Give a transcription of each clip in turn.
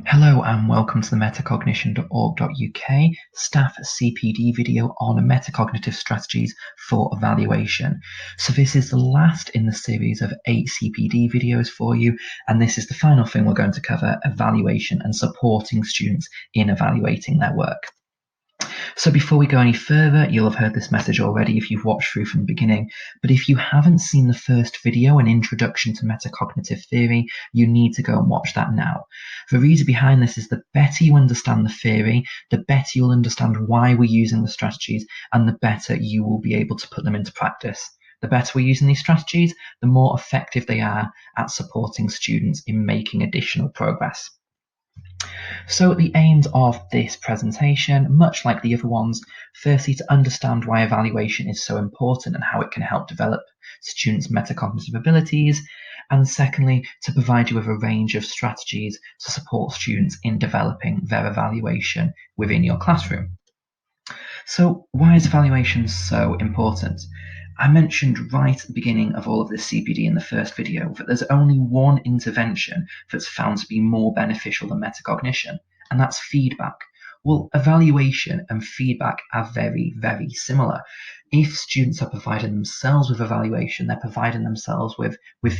Hello and welcome to the metacognition.org.uk staff CPD video on metacognitive strategies for evaluation. So this is the last in the series of 8 CPD videos for you, and this is the final thing we're going to cover: evaluation and supporting students in evaluating their work. So before we go any further, you'll have heard this message already if you've watched through from the beginning, but if you haven't seen the first video, an introduction to metacognitive theory, you need to go and watch that now. The reason behind this is the better you understand the theory, the better you'll understand why we're using the strategies, and the better you will be able to put them into practice. The better we're using these strategies, the more effective they are at supporting students in making additional progress. So the aims of this presentation, much like the other ones, firstly to understand why evaluation is so important and how it can help develop students' metacognitive abilities, and secondly to provide you with a range of strategies to support students in developing their evaluation within your classroom. So why is evaluation so important? I mentioned right at the beginning of all of this CPD in the first video that there's only one intervention that's found to be more beneficial than metacognition, and that's feedback. Well, evaluation and feedback are very, very similar. If students are providing themselves with evaluation, they're providing themselves with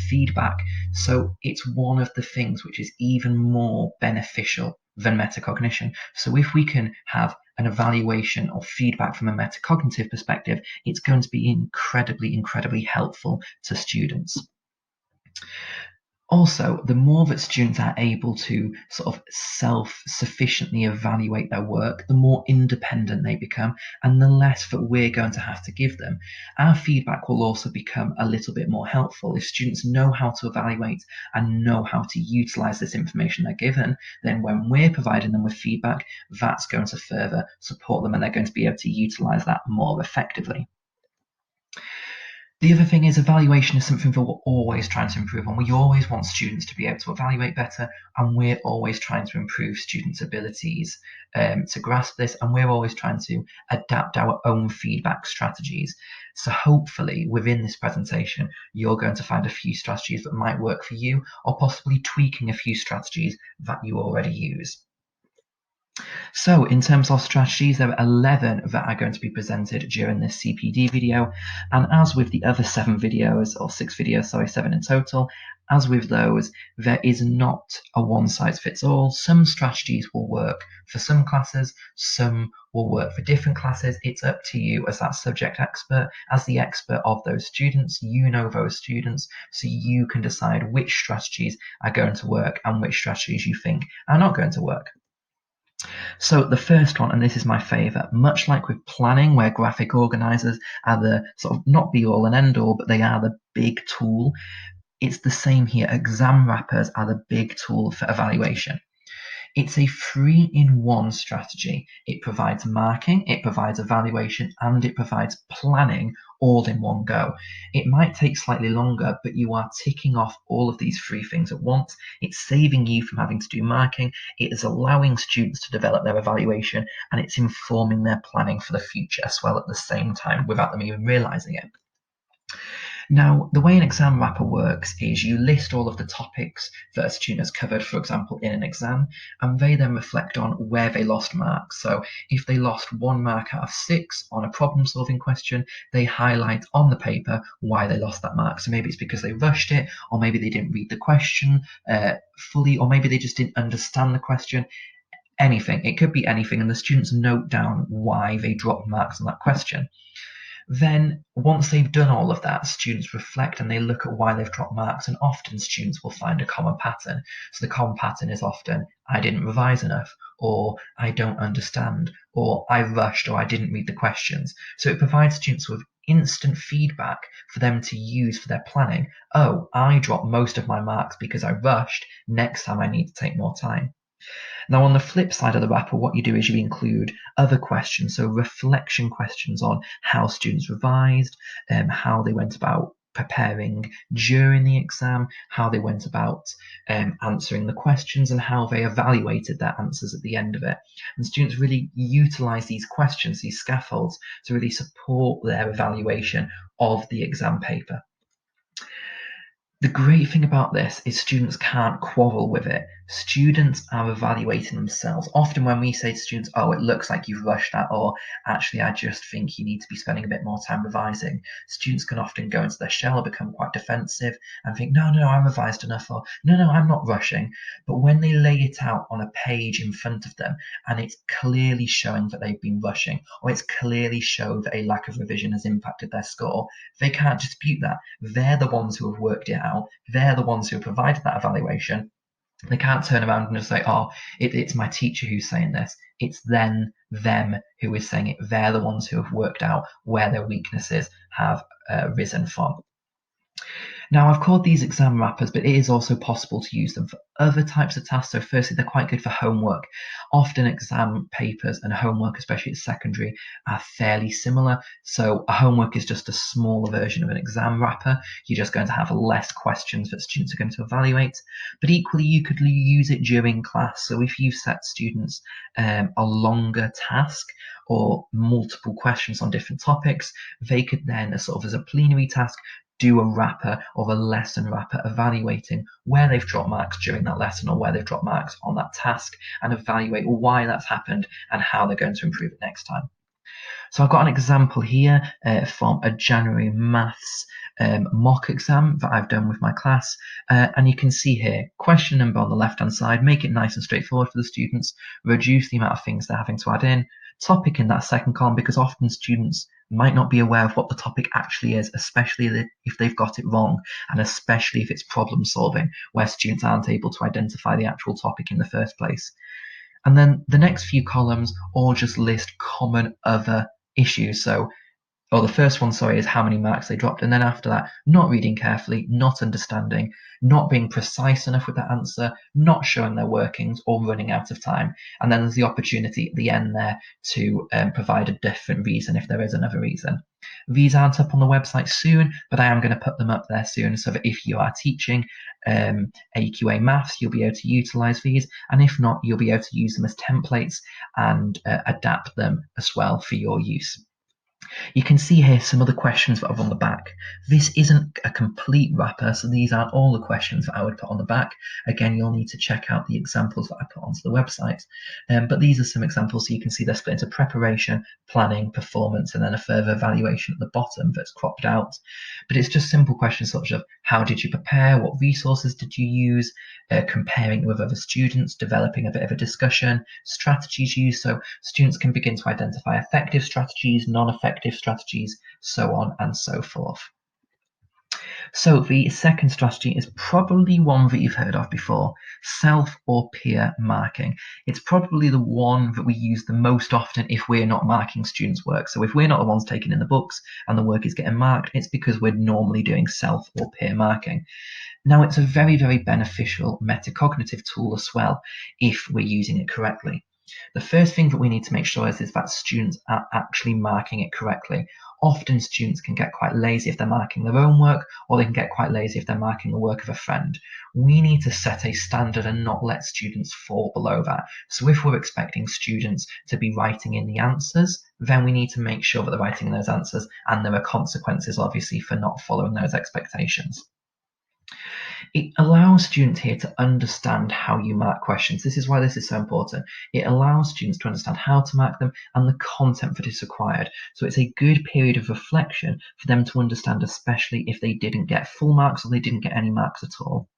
feedback. So it's one of the things which is even more beneficial than metacognition. So if we can have an evaluation or feedback from a metacognitive perspective, it's going to be incredibly, incredibly helpful to students. Also, the more that students are able to sort of self-sufficiently evaluate their work, the more independent they become, and the less that we're going to have to give them. Our feedback will also become a little bit more helpful. If students know how to evaluate and know how to utilize this information they're given, then when we're providing them with feedback, that's going to further support them and they're going to be able to utilize that more effectively. The other thing is evaluation is something that we're always trying to improve on. We always want students to be able to evaluate better, and we're always trying to improve students' abilities to grasp this, and we're always trying to adapt our own feedback strategies. So hopefully within this presentation, you're going to find a few strategies that might work for you, or possibly tweaking a few strategies that you already use. So in terms of strategies, there are 11 that are going to be presented during this CPD video. And as with the other 7 videos, or 6 videos, sorry, 7 in total, as with those, there is not a one-size-fits-all. Some strategies will work for some classes, some will work for different classes. It's up to you as that subject expert, as the expert of those students. You know those students, so you can decide which strategies are going to work and which strategies you think are not going to work. So the first one, and this is my favourite, much like with planning, where graphic organisers are the sort of not be all and end all, but they are the big tool, it's the same here. Exam wrappers are the big tool for evaluation. It's a 3-in-1 strategy. It provides marking, it provides evaluation, and it provides planning all in one go. It might take slightly longer, but you are ticking off all of these 3 things at once. It's saving you from having to do marking, it is allowing students to develop their evaluation, and it's informing their planning for the future as well at the same time without them even realising it. Now, the way an exam wrapper works is you list all of the topics that a student has covered, for example, in an exam, and they then reflect on where they lost marks. So if they lost 1 mark out of 6 on a problem-solving question, they highlight on the paper why they lost that mark. So maybe it's because they rushed it, or maybe they didn't read the question fully, or maybe they just didn't understand the question. Anything. It could be anything, and the students note down why they dropped marks on that question. Then, once they've done all of that, students reflect and they look at why they've dropped marks, and often students will find a common pattern. So the common pattern is often, I didn't revise enough, or I don't understand, or I rushed, or I didn't read the questions. So it provides students with instant feedback for them to use for their planning. Oh, I dropped most of my marks because I rushed. Next time I need to take more time. Now, on the flip side of the wrapper, what you do is you include other questions, so reflection questions on how students revised, how they went about preparing during the exam, how they went about answering the questions, and how they evaluated their answers at the end of it. And students really utilize these questions, these scaffolds, to really support their evaluation of the exam paper. The great thing about this is students can't quarrel with it. Students are evaluating themselves. Often when we say to students, oh, it looks like you've rushed that, or actually, I just think you need to be spending a bit more time revising, students can often go into their shell or become quite defensive and think, no, I revised enough, or no, I'm not rushing. But when they lay it out on a page in front of them and it's clearly showing that they've been rushing, or it's clearly shown that a lack of revision has impacted their score, they can't dispute that. They're the ones who have worked it out. They're the ones who have provided that evaluation. They can't turn around and just say, oh, it's my teacher who's saying this. It's them who is saying it. They're the ones who have worked out where their weaknesses have risen from. Now, I've called these exam wrappers, but it is also possible to use them for other types of tasks. So firstly, they're quite good for homework. Often exam papers and homework, especially at secondary, are fairly similar. So a homework is just a smaller version of an exam wrapper. You're just going to have less questions that students are going to evaluate. But equally, you could use it during class. So if you set students a longer task or multiple questions on different topics, they could then, as a plenary task, do a wrapper or a lesson wrapper evaluating where they've dropped marks during that lesson or where they've dropped marks on that task, and evaluate why that's happened and how they're going to improve it next time. So I've got an example here from a January maths mock exam that I've done with my class, and you can see here, question number on the left hand side, make it nice and straightforward for the students, reduce the amount of things they're having to add in, topic in that second column, because often students might not be aware of what the topic actually is, especially if they've got it wrong, and especially if it's problem solving, where students aren't able to identify the actual topic in the first place. And then the next few columns all just list common other issues. The first one, is how many marks they dropped. And then after that, not reading carefully, not understanding, not being precise enough with that answer, not showing their workings, or running out of time. And then there's the opportunity at the end there to provide a different reason if there is another reason. These aren't up on the website soon, but I am going to put them up there soon so that if you are teaching AQA maths, you'll be able to utilize these. And if not, you'll be able to use them as templates and adapt them as well for your use. You can see here some of the questions that are on the back. This isn't a complete wrapper, so these aren't all the questions that I would put on the back. Again, you'll need to check out the examples that I put onto the website. But these are some examples, so you can see they're split into preparation, planning, performance, and then a further evaluation at the bottom that's cropped out. But it's just simple questions such as how did you prepare, what resources did you use, comparing it with other students, developing a bit of a discussion, strategies used, so students can begin to identify effective strategies, non-effective strategies, so on and so forth. So the second strategy is probably one that you've heard of before, self or peer marking. It's probably the one that we use the most often if we're not marking students' work. So if we're not the ones taking in the books and the work is getting marked, it's because we're normally doing self or peer marking. Now, it's a very, very beneficial metacognitive tool as well if we're using it correctly. The first thing that we need to make sure is that students are actually marking it correctly. Often students can get quite lazy if they're marking their own work, or they can get quite lazy if they're marking the work of a friend. We need to set a standard and not let students fall below that. So if we're expecting students to be writing in the answers, then we need to make sure that they're writing in those answers, and there are consequences, obviously, for not following those expectations. It allows students here to understand how you mark questions. This is why this is so important. It allows students to understand how to mark them and the content that is required. So it's a good period of reflection for them to understand, especially if they didn't get full marks or they didn't get any marks at all.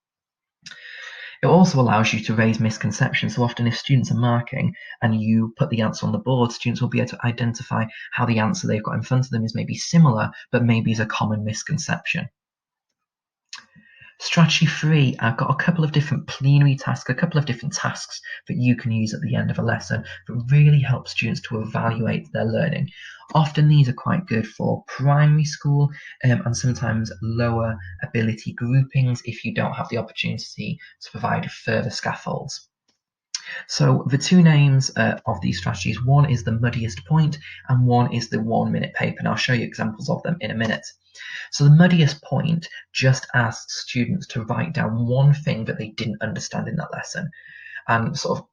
It also allows you to raise misconceptions. So often if students are marking and you put the answer on the board, students will be able to identify how the answer they've got in front of them is maybe similar, but maybe is a common misconception. Strategy 3, I've got a couple of different plenary tasks, a couple of different tasks that you can use at the end of a lesson that really help students to evaluate their learning. Often these are quite good for primary school and sometimes lower ability groupings if you don't have the opportunity to provide further scaffolds. So the two names of these strategies, one is the muddiest point and one is the 1 minute paper, and I'll show you examples of them in a minute. So the muddiest point just asks students to write down one thing that they didn't understand in that lesson. And sort of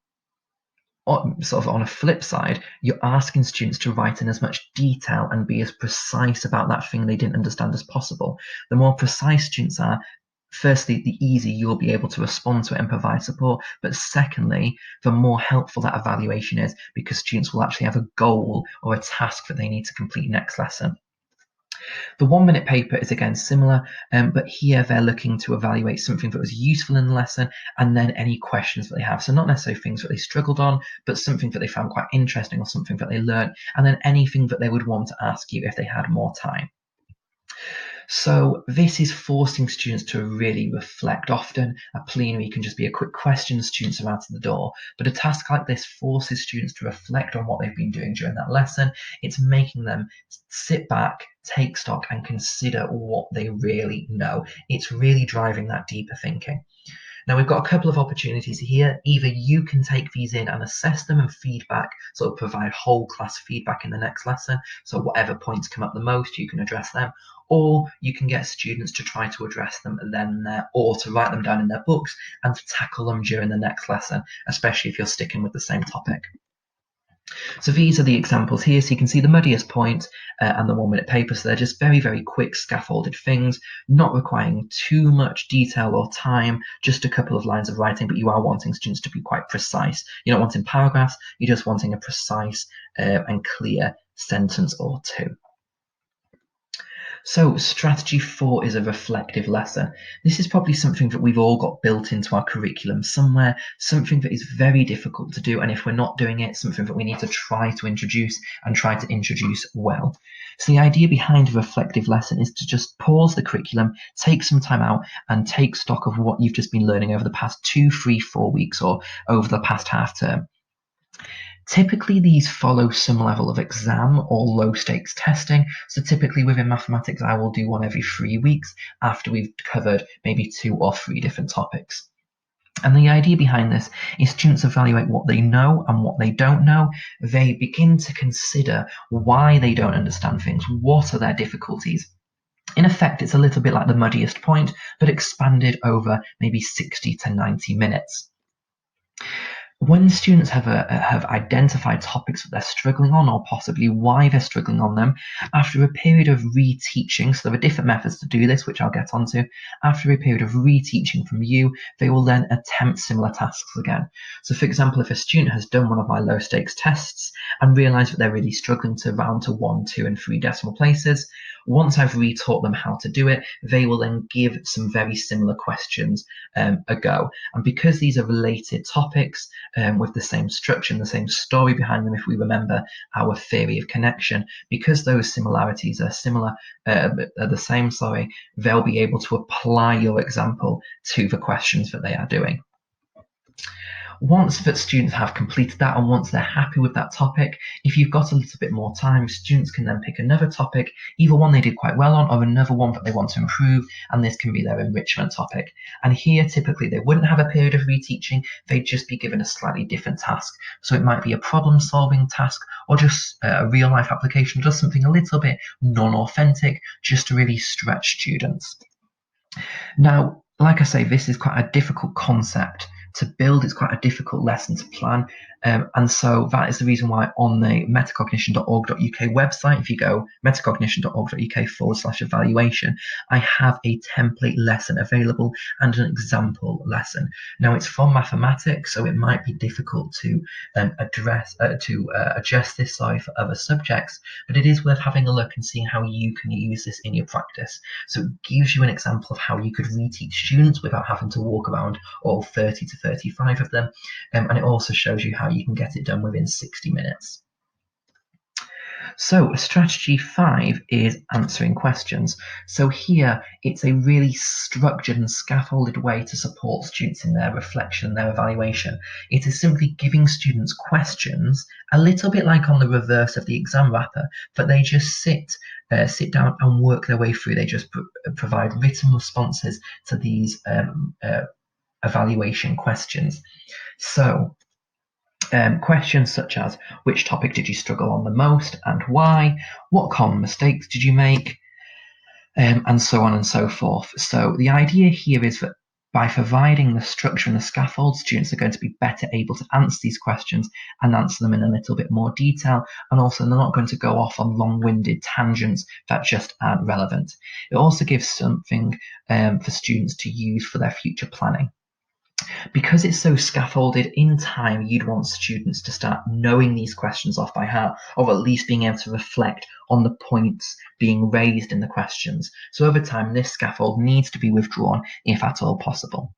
on a flip side, you're asking students to write in as much detail and be as precise about that thing they didn't understand as possible. The more precise students are, firstly, the easier you'll be able to respond to it and provide support, but secondly, the more helpful that evaluation is, because students will actually have a goal or a task that they need to complete next lesson. The 1 minute paper is again similar, but here they're looking to evaluate something that was useful in the lesson and then any questions that they have. So not necessarily things that they struggled on, but something that they found quite interesting or something that they learned, and then anything that they would want to ask you if they had more time. So this is forcing students to really reflect. Often a plenary can just be a quick question, the students are out of the door, but a task like this forces students to reflect on what they've been doing during that lesson. It's making them sit back, take stock, and consider what they really know. It's really driving that deeper thinking. Now we've got a couple of opportunities here. Either you can take these in and assess them and feedback, so provide whole class feedback in the next lesson, so whatever points come up the most, you can address them, or you can get students to try to address them then and there, or to write them down in their books and to tackle them during the next lesson, especially if you're sticking with the same topic. So these are the examples here. So you can see the muddiest point and the 1 minute paper. So they're just very, very quick scaffolded things, not requiring too much detail or time, just a couple of lines of writing, but you are wanting students to be quite precise. You're not wanting paragraphs, you're just wanting a precise and clear sentence or two. So strategy 4 is a reflective lesson. This is probably something that we've all got built into our curriculum somewhere, something that is very difficult to do, and if we're not doing it, something that we need to try to introduce and try to introduce well. So the idea behind a reflective lesson is to just pause the curriculum, take some time out and take stock of what you've just been learning over the past 2, 3, 4 weeks or over the past half term. Typically, these follow some level of exam or low-stakes testing. So typically within mathematics, I will do one every 3 weeks after we've covered maybe 2 or 3 different topics. And the idea behind this is students evaluate what they know and what they don't know. They begin to consider why they don't understand things. What are their difficulties? In effect, it's a little bit like the muddiest point, but expanded over maybe 60 to 90 minutes. When students have identified topics that they're struggling on, or possibly why they're struggling on them, after a period of reteaching, so there are different methods to do this, which I'll get onto, after a period of reteaching from you, they will then attempt similar tasks again. So for example, if a student has done one of my low stakes tests and realised that they're really struggling to round to 1, 2, and 3 decimal places, once I've retaught them how to do it, they will then give some very similar questions a go. And because these are related topics, with the same structure and the same story behind them, if we remember our theory of connection, because those similarities are the same, they'll be able to apply your example to the questions that they are doing. Once that students have completed that and once they're happy with that topic, if you've got a little bit more time, students can then pick another topic, either one they did quite well on or another one that they want to improve, and this can be their enrichment topic. And here, typically, they wouldn't have a period of reteaching, they'd just be given a slightly different task. So it might be a problem-solving task or just a real-life application, just something a little bit non-authentic, just to really stretch students. Now, like I say, this is quite a difficult concept to build. It's quite a difficult lesson to plan, and so that is the reason why on the metacognition.org.uk website, if you go metacognition.org.uk/evaluation, I have a template lesson available and an example lesson. Now it's from mathematics, so it might be difficult to adjust this for other subjects, but it is worth having a look and seeing how you can use this in your practice. So it gives you an example of how you could reteach students without having to walk around all 30 to 35 of them, and it also shows you how you can get it done within 60 minutes. So strategy 5 is answering questions. So here it's a really structured and scaffolded way to support students in their reflection and their evaluation. It is simply giving students questions, a little bit like on the reverse of the exam wrapper, but they just sit down and work their way through. They just provide written responses to these evaluation questions. So questions such as, which topic did you struggle on the most and why? What common mistakes did you make? And so on and so forth. So the idea here is that By providing the structure and the scaffold, students are going to be better able to answer these questions and answer them in a little bit more detail, and also they're not going to go off on long-winded tangents that just aren't relevant. It also gives something for students to use for their future planning. Because it's so scaffolded, in time you'd want students to start knowing these questions off by heart, or at least being able to reflect on the points being raised in the questions. So over time, this scaffold needs to be withdrawn if at all possible.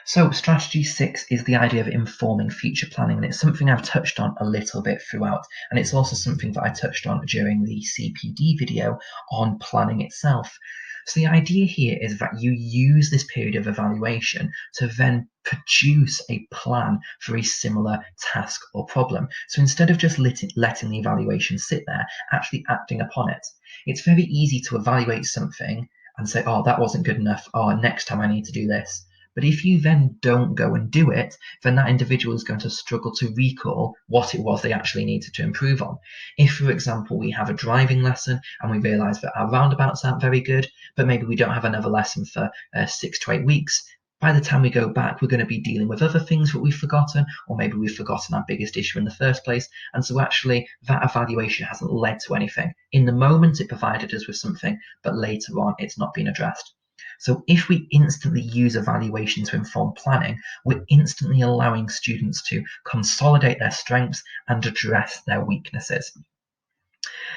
So strategy 6 is the idea of informing future planning, and it's something I've touched on a little bit throughout, and it's also something that I touched on during the CPD video on planning itself. So the idea here is that you use this period of evaluation to then produce a plan for a similar task or problem. So instead of just letting the evaluation sit there, actually acting upon it. It's very easy to evaluate something and say, oh, that wasn't good enough. Oh, next time I need to do this. But if you then don't go and do it, then that individual is going to struggle to recall what it was they actually needed to improve on. If, for example, we have a driving lesson and we realise that our roundabouts aren't very good, but maybe we don't have another lesson for 6 to 8 weeks, by the time we go back, we're going to be dealing with other things that we've forgotten, or maybe we've forgotten our biggest issue in the first place. And so actually that evaluation hasn't led to anything. In the moment, it provided us with something, but later on, it's not been addressed. So if we instantly use evaluation to inform planning, we're instantly allowing students to consolidate their strengths and address their weaknesses.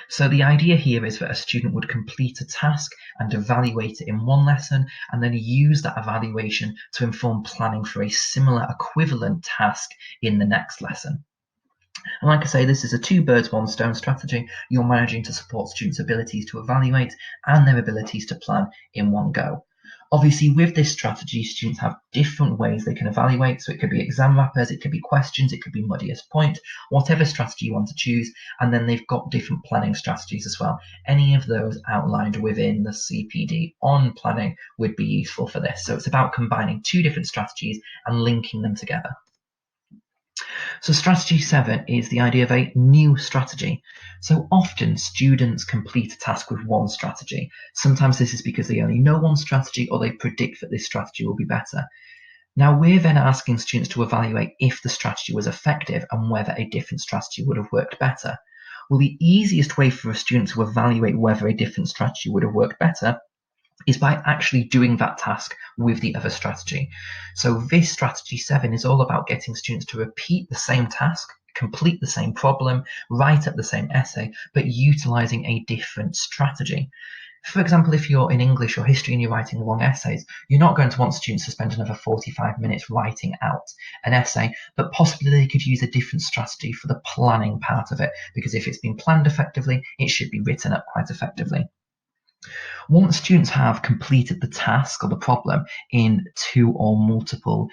So the idea here is that a student would complete a task and evaluate it in one lesson, and then use that evaluation to inform planning for a similar equivalent task in the next lesson. And like I say, this is a 2 birds, 1 stone strategy. You're managing to support students' abilities to evaluate and their abilities to plan in one go. Obviously, with this strategy, students have different ways they can evaluate. So it could be exam wrappers, it could be questions, it could be muddiest point, whatever strategy you want to choose. And then they've got different planning strategies as well. Any of those outlined within the CPD on planning would be useful for this. So it's about combining 2 different strategies and linking them together. So strategy 7 is the idea of a new strategy. So often students complete a task with one strategy. Sometimes this is because they only know one strategy, or they predict that this strategy will be better. Now we're then asking students to evaluate if the strategy was effective and whether a different strategy would have worked better. Well, the easiest way for a student to evaluate whether a different strategy would have worked better is by actually doing that task with the other strategy. So this strategy 7 is all about getting students to repeat the same task, complete the same problem, write up the same essay, but utilizing a different strategy. For example, if you're in English or history and you're writing long essays, you're not going to want students to spend another 45 minutes writing out an essay, but possibly they could use a different strategy for the planning part of it, because if it's been planned effectively, it should be written up quite effectively. Once students have completed the task or the problem in 2 or multiple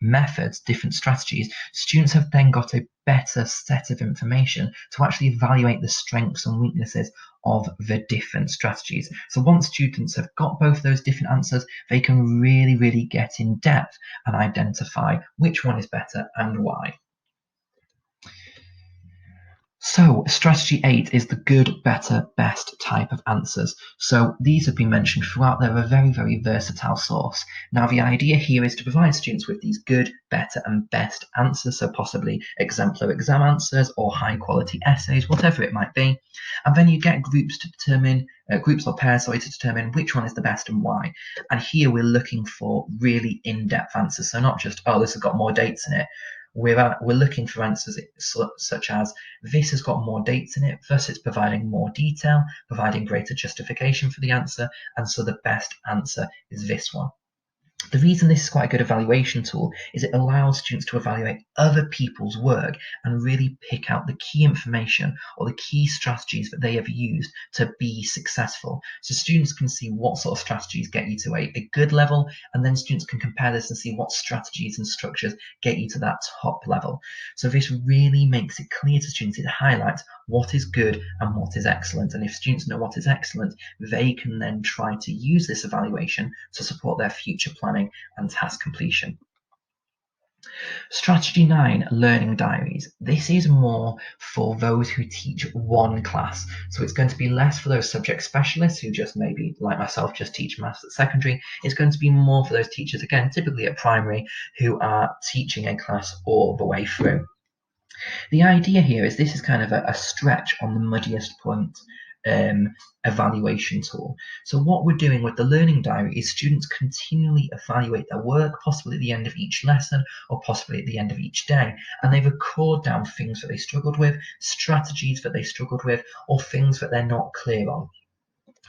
methods, different strategies, students have then got a better set of information to actually evaluate the strengths and weaknesses of the different strategies. So once students have got both those different answers, they can really get in depth and identify which one is better and why. So strategy 8 is the good, better, best type of answers. So these have been mentioned throughout. They're a very versatile source. Now the idea here is to provide students with these good, better and best answers, so possibly exemplar exam answers or high quality essays, whatever it might be. And then you get groups to determine, groups or pairs, to determine which one is the best and why. And here we're looking for really in-depth answers. So not just, oh, this has got more dates in it. We're looking for answers such as, this has got more dates in it, thus it's providing more detail, providing greater justification for the answer, and so the best answer is this one. The reason this is quite a good evaluation tool is it allows students to evaluate other people's work and really pick out the key information or the key strategies that they have used to be successful. So students can see what sort of strategies get you to a good level, and then students can compare this and see what strategies and structures get you to that top level. So this really makes it clear to students, it highlights what is good and what is excellent. And if students know what is excellent, they can then try to use this evaluation to support their future planning and task completion. Strategy 9, learning diaries. This is more for those who teach one class. So it's going to be less for those subject specialists who just maybe, like myself, just teach maths at secondary. It's going to be more for those teachers, again, typically at primary, who are teaching a class all the way through. The idea here is this is kind of a stretch on the muddiest point evaluation tool. So what we're doing with the learning diary is students continually evaluate their work, possibly at the end of each lesson or possibly at the end of each day, and they record down things that they struggled with, strategies that they struggled with, or things that they're not clear on.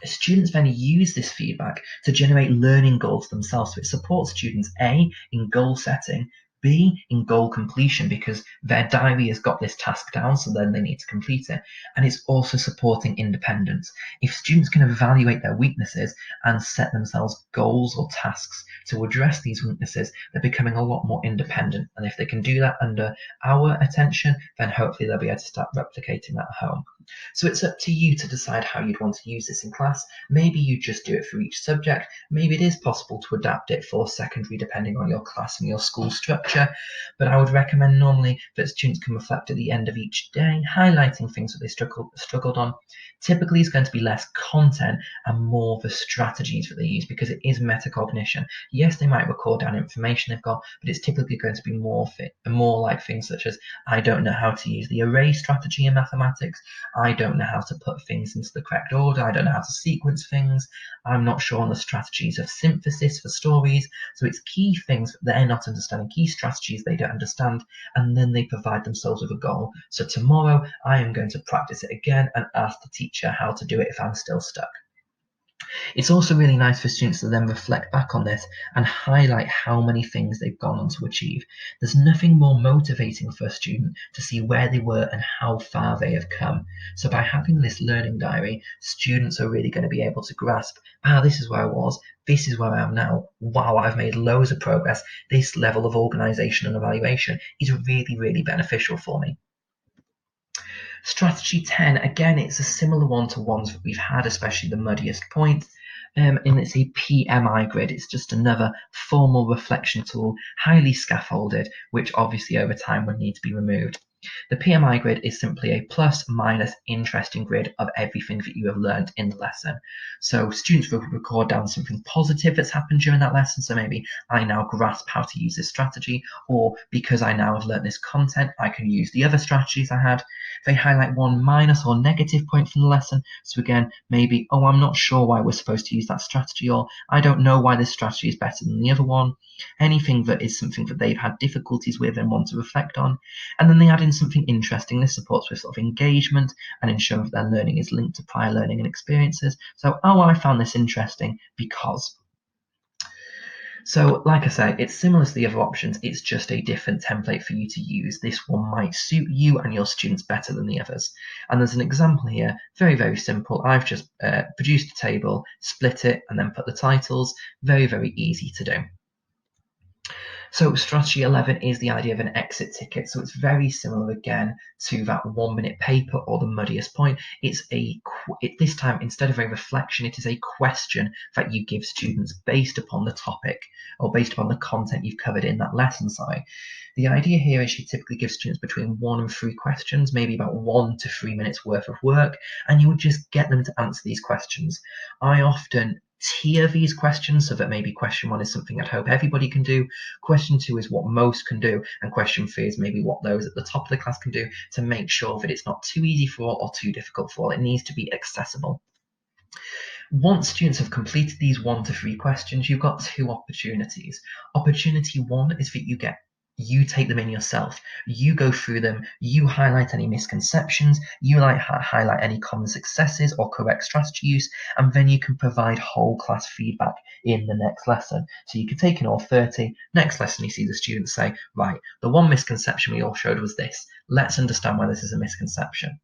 Students then use this feedback to generate learning goals themselves. So it supports students, A, in goal setting, B, in goal completion, because their diary has got this task down, so then they need to complete it. And it's also supporting independence. If students can evaluate their weaknesses and set themselves goals or tasks to address these weaknesses, they're becoming a lot more independent. And if they can do that under our attention, then hopefully they'll be able to start replicating that at home. So it's up to you to decide how you'd want to use this in class. Maybe you just do it for each subject. Maybe it is possible to adapt it for secondary depending on your class and your school structure. But I would recommend normally that students can reflect at the end of each day, highlighting things that they struggled on. Typically, it's going to be less content and more the strategies that they use because it is metacognition. Yes, they might record down information they've got, but it's typically going to be more like things such as, I don't know how to use the array strategy in mathematics. I don't know how to put things into the correct order. I don't know how to sequence things. I'm not sure on the strategies of synthesis for stories. So it's key things that they're not understanding, key strategies they don't understand, and then they provide themselves with a goal. So tomorrow I am going to practice it again and ask the teacher how to do it if I'm still stuck. It's also really nice for students to then reflect back on this and highlight how many things they've gone on to achieve. There's nothing more motivating for a student to see where they were and how far they have come. So by having this learning diary, students are really going to be able to grasp, this is where I was, this is where I am now. Wow, I've made loads of progress. This level of organisation and evaluation is really, really beneficial for me. Strategy 10, again, it's a similar one to ones that we've had, especially the muddiest point. And it's a PMI grid. It's just another formal reflection tool, highly scaffolded, which obviously over time would need to be removed. The PMI grid is simply a plus minus interesting grid of everything that you have learned in the lesson. So students will record down something positive that's happened during that lesson. So maybe I now grasp how to use this strategy, or because I now have learned this content, I can use the other strategies I had. They highlight one minus or negative point from the lesson. So again, maybe, I'm not sure why we're supposed to use that strategy, or I don't know why this strategy is better than the other one. Anything that is something that they've had difficulties with and want to reflect on. And then they add in something interesting. This supports with sort of engagement and ensuring that their learning is linked to prior learning and experiences. So, I found this interesting because. So, like I say, it's similar to the other options. It's just a different template for you to use. This one might suit you and your students better than the others. And there's an example here, very, very simple. I've just produced a table, split it, and then put the titles. Very, very easy to do. So strategy 11 is the idea of an exit ticket. So it's very similar again to that 1 minute paper or the muddiest point. It's this time, instead of a reflection, it is a question that you give students based upon the topic or based upon the content you've covered in that lesson. The idea here is you typically give students between 1 and 3 questions, maybe about 1 to 3 minutes worth of work, and you would just get them to answer these questions. I often tier these questions so that maybe question 1 is something I'd hope everybody can do, question 2 is what most can do, and question 3 is maybe what those at the top of the class can do, to make sure that it's not too easy for all or too difficult for all. It needs to be accessible. Once students have completed these 1 to 3 questions, you've got 2 opportunities. Opportunity 1 is that you take them in yourself. You go through them, you highlight any misconceptions, you highlight any common successes or correct strategy use, and then you can provide whole class feedback in the next lesson. So you can take in all 30, next lesson you see the students say, right, the one misconception we all showed was this. Let's understand why this is a misconception.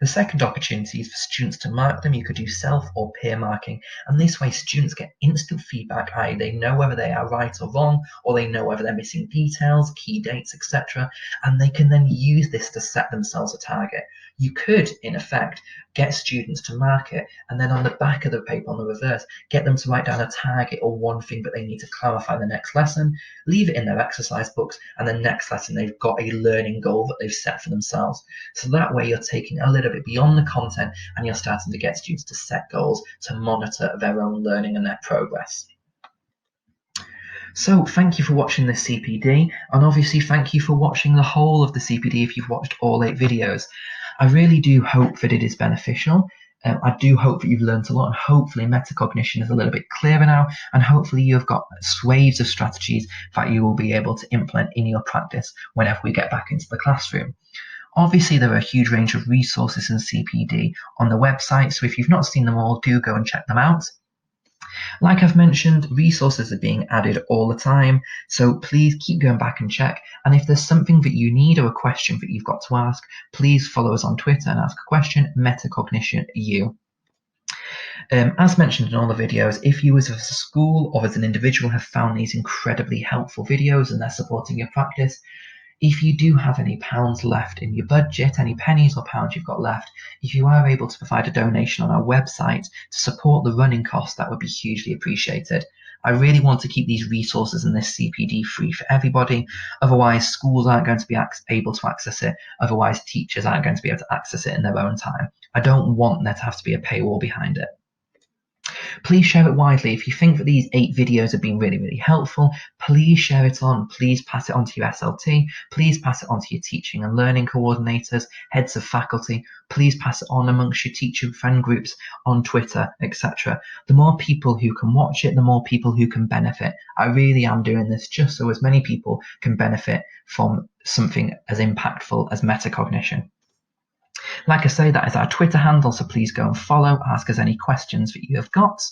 The second opportunity is for students to mark them. You could do self or peer marking, and this way students get instant feedback, i.e. they know whether they are right or wrong, or they know whether they're missing details, key dates, etc., and they can then use this to set themselves a target. You could, in effect, get students to mark it, and then on the back of the paper, on the reverse, get them to write down a target or one thing that they need to clarify the next lesson, leave it in their exercise books, and the next lesson they've got a learning goal that they've set for themselves. So that way you're taking a little bit beyond the content and you're starting to get students to set goals to monitor their own learning and their progress. So thank you for watching this CPD, and obviously thank you for watching the whole of the CPD if you've watched all 8 videos. I really do hope that it is beneficial. I do hope that you've learned a lot, and hopefully metacognition is a little bit clearer now, and hopefully you've got swathes of strategies that you will be able to implement in your practice whenever we get back into the classroom. Obviously, there are a huge range of resources in CPD on the website, so if you've not seen them all, do go and check them out. Like I've mentioned, resources are being added all the time, so please keep going back and check. And if there's something that you need or a question that you've got to ask, please follow us on Twitter and ask a question, Metacognition U. As mentioned in all the videos, if you as a school or as an individual have found these incredibly helpful videos and they're supporting your practice, if you do have any pounds left in your budget, any pennies or pounds you've got left, if you are able to provide a donation on our website to support the running costs, that would be hugely appreciated. I really want to keep these resources in this CPD free for everybody. Otherwise, schools aren't going to be able to access it. Otherwise, teachers aren't going to be able to access it in their own time. I don't want there to have to be a paywall behind it. Please share it widely. If you think that these 8 videos have been really, really helpful, please share it on. Please pass it on to your SLT. Please pass it on to your teaching and learning coordinators, heads of faculty. Please pass it on amongst your teacher friend groups on Twitter, etc. The more people who can watch it, the more people who can benefit. I really am doing this just so as many people can benefit from something as impactful as metacognition. Like I say, that is our Twitter handle, so please go and follow, ask us any questions that you have got.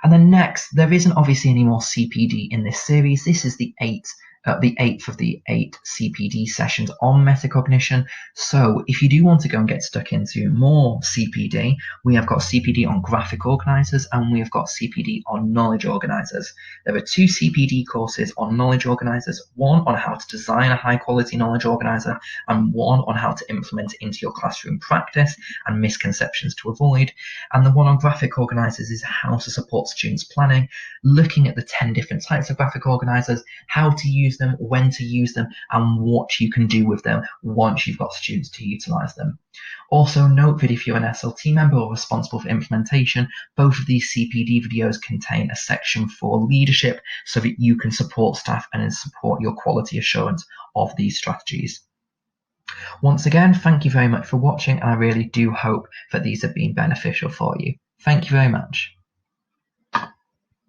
And then next, there isn't obviously any more CPD in this series. This is the 8th of the 8 CPD sessions on metacognition. So if you do want to go and get stuck into more CPD, we have got CPD on graphic organisers and we have got CPD on knowledge organisers. There are 2 CPD courses on knowledge organisers, one on how to design a high quality knowledge organiser and one on how to implement it into your classroom practice and misconceptions to avoid. And the one on graphic organisers is how to support students planning, looking at the 10 different types of graphic organisers, how to use them, when to use them, and what you can do with them once you've got students to utilise them. Also note that if you're an SLT member or responsible for implementation, both of these CPD videos contain a section for leadership so that you can support staff and support your quality assurance of these strategies. Once again, thank you very much for watching, and I really do hope that these have been beneficial for you. Thank you very much.